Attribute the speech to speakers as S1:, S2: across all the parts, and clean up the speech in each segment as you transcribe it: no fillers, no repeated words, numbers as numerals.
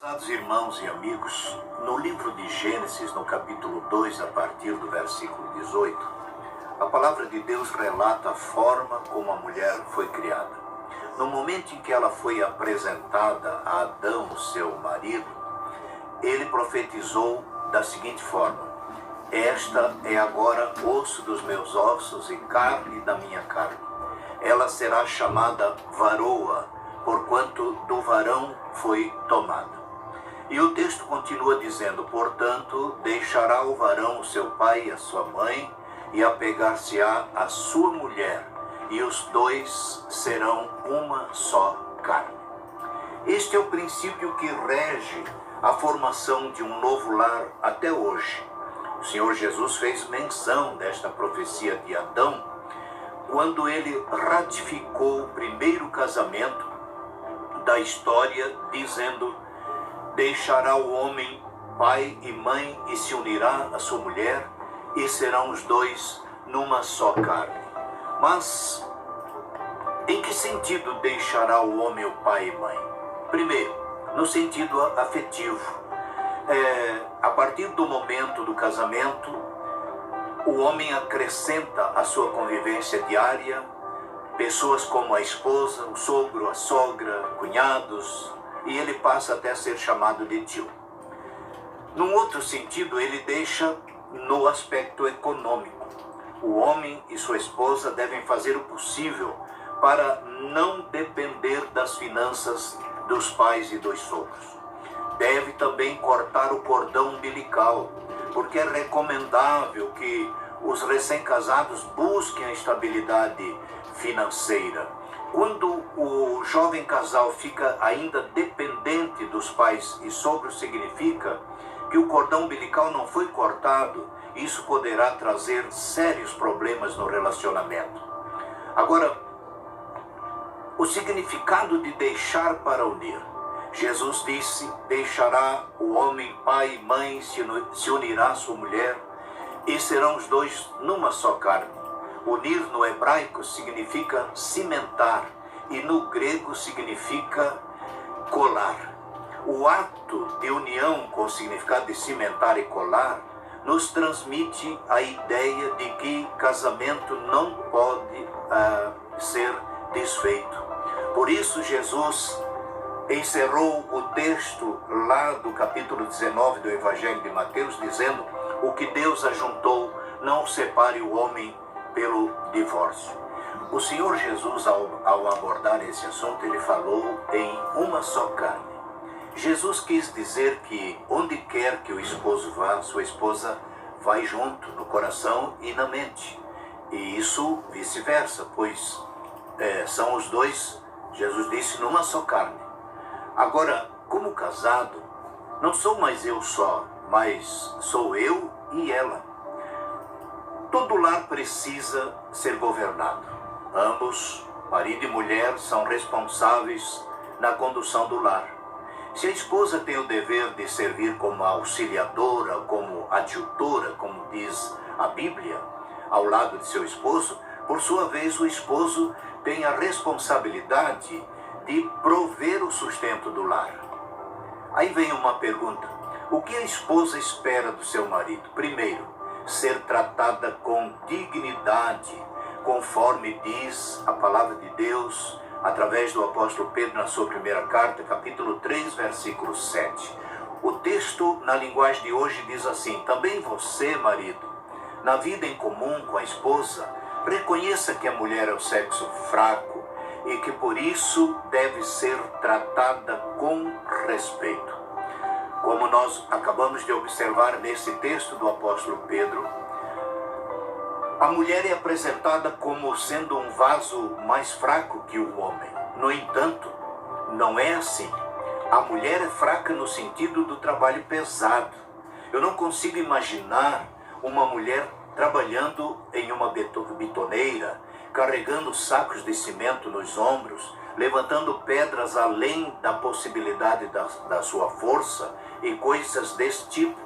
S1: Prezados irmãos e amigos, no livro de Gênesis, no capítulo 2, a partir do versículo 18, a palavra de Deus relata a forma como a mulher foi criada. No momento em que ela foi apresentada a Adão, seu marido, ele profetizou da seguinte forma: esta é agora osso dos meus ossos e carne da minha carne. Ela será chamada varoa, porquanto do varão foi tomada. E o texto continua dizendo: portanto, deixará o varão o seu pai e a sua mãe, e apegar-se-á à sua mulher, e os dois serão uma só carne. Este é o princípio que rege a formação de um novo lar até hoje. O Senhor Jesus fez menção desta profecia de Adão, quando ele ratificou o primeiro casamento da história, dizendo: deixará o homem pai e mãe e se unirá à sua mulher, e serão os dois numa só carne. Mas em que sentido deixará o homem o pai e mãe? Primeiro, no sentido afetivo. A partir do momento do casamento, o homem acrescenta à sua convivência diária pessoas como a esposa, o sogro, a sogra, cunhados, e ele passa até a ser chamado de tio. Num outro sentido, ele deixa no aspecto econômico. O homem e sua esposa devem fazer o possível para não depender das finanças dos pais e dos sogros. Deve também cortar o cordão umbilical, porque é recomendável que os recém-casados busquem a estabilidade financeira. Quando o jovem casal fica ainda dependente dos pais e sogros, significa que o cordão umbilical não foi cortado. Isso poderá trazer sérios problemas no relacionamento. Agora, o significado de deixar para unir. Jesus disse: deixará o homem pai e mãe, se unirá à sua mulher, e serão os dois numa só carne. Unir no hebraico significa cimentar, e no grego significa colar. O ato de união com o significado de cimentar e colar nos transmite a ideia de que casamento não pode ser desfeito. Por isso Jesus encerrou o texto lá do capítulo 19 do Evangelho de Mateus, dizendo: o que Deus ajuntou, não separe o homem pelo divórcio. O Senhor Jesus, ao abordar esse assunto, ele falou em uma só carne. Jesus quis dizer que onde quer que o esposo vá, sua esposa vai junto, no coração e na mente. E isso vice-versa, pois são os dois, Jesus disse, numa só carne. Agora, como casado, não sou mais eu só, mas sou eu e ela. Todo lar precisa ser governado. Ambos, marido e mulher, são responsáveis na condução do lar. Se a esposa tem o dever de servir como auxiliadora, como adjutora, como diz a Bíblia, ao lado de seu esposo, por sua vez o esposo tem a responsabilidade de prover o sustento do lar. Aí vem uma pergunta: o que a esposa espera do seu marido? Primeiro, ser tratada com dignidade, conforme diz a palavra de Deus, através do apóstolo Pedro na sua primeira carta, capítulo 3, versículo 7. O texto, na linguagem de hoje, diz assim: também você, marido, na vida em comum com a esposa, reconheça que a mulher é o sexo fraco e que por isso deve ser tratada com respeito. Como nós acabamos de observar nesse texto do apóstolo Pedro, a mulher é apresentada como sendo um vaso mais fraco que o homem. No entanto, não é assim. A mulher é fraca no sentido do trabalho pesado. Eu não consigo imaginar uma mulher trabalhando em uma betoneira, carregando sacos de cimento nos ombros, levantando pedras além da possibilidade da sua força e coisas desse tipo.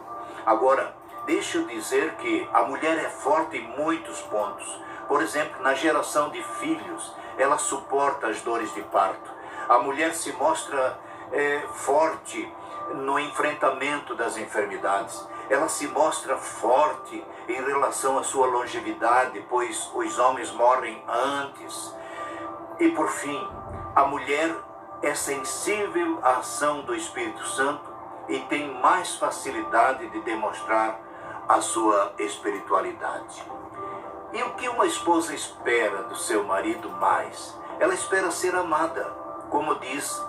S1: Agora, deixa eu dizer que a mulher é forte em muitos pontos. Por exemplo, na geração de filhos, ela suporta as dores de parto. A mulher se mostra forte no enfrentamento das enfermidades. Ela se mostra forte em relação à sua longevidade, pois os homens morrem antes. E por fim, a mulher é sensível à ação do Espírito Santo e tem mais facilidade de demonstrar a sua espiritualidade. E o que uma esposa espera do seu marido mais? Ela espera ser amada, como diz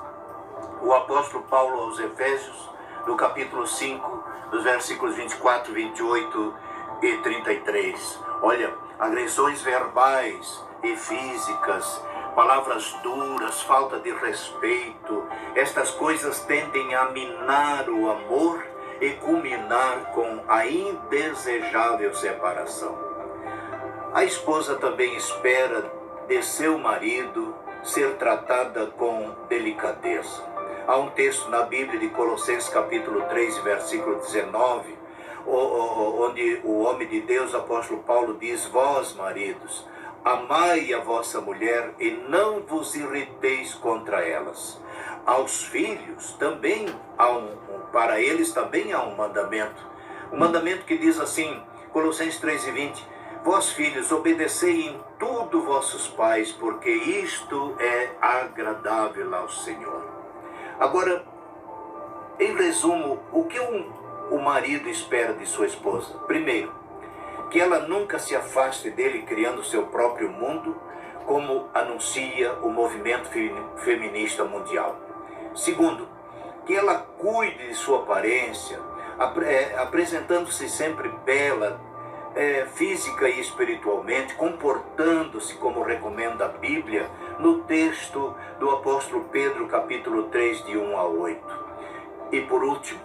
S1: o apóstolo Paulo aos Efésios, no capítulo 5, dos versículos 24, 28 e 33. Olha, agressões verbais e físicas, palavras duras, falta de respeito, estas coisas tendem a minar o amor e culminar com a indesejável separação. A esposa também espera de seu marido ser tratada com delicadeza. Há um texto na Bíblia de Colossenses capítulo 3, versículo 19, onde o homem de Deus, apóstolo Paulo, diz: vós, maridos, amai a vossa mulher e não vos irriteis contra elas. Aos filhos também para eles também há um mandamento que diz assim, Colossenses 3:20, vós filhos, obedecei em tudo vossos pais, porque isto é agradável ao Senhor. Agora, em resumo, o que o marido espera de sua esposa? Primeiro, que ela nunca se afaste dele criando seu próprio mundo, como anuncia o movimento feminista mundial. Segundo, que ela cuide de sua aparência, apresentando-se sempre bela, física e espiritualmente, comportando-se como recomenda a Bíblia no texto do apóstolo Pedro, capítulo 3, de 1 a 8. E por último,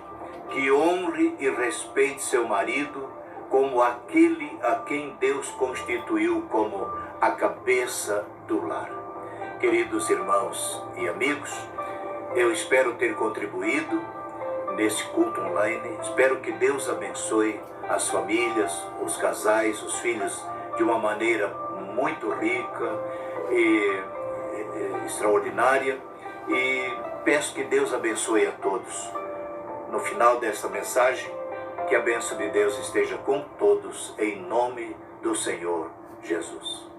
S1: que honre e respeite seu marido como aquele a quem Deus constituiu como a cabeça do lar. Queridos irmãos e amigos, eu espero ter contribuído nesse culto online. Espero que Deus abençoe as famílias, os casais, os filhos de uma maneira muito rica e extraordinária. E peço que Deus abençoe a todos. No final desta mensagem, que a bênção de Deus esteja com todos, em nome do Senhor Jesus.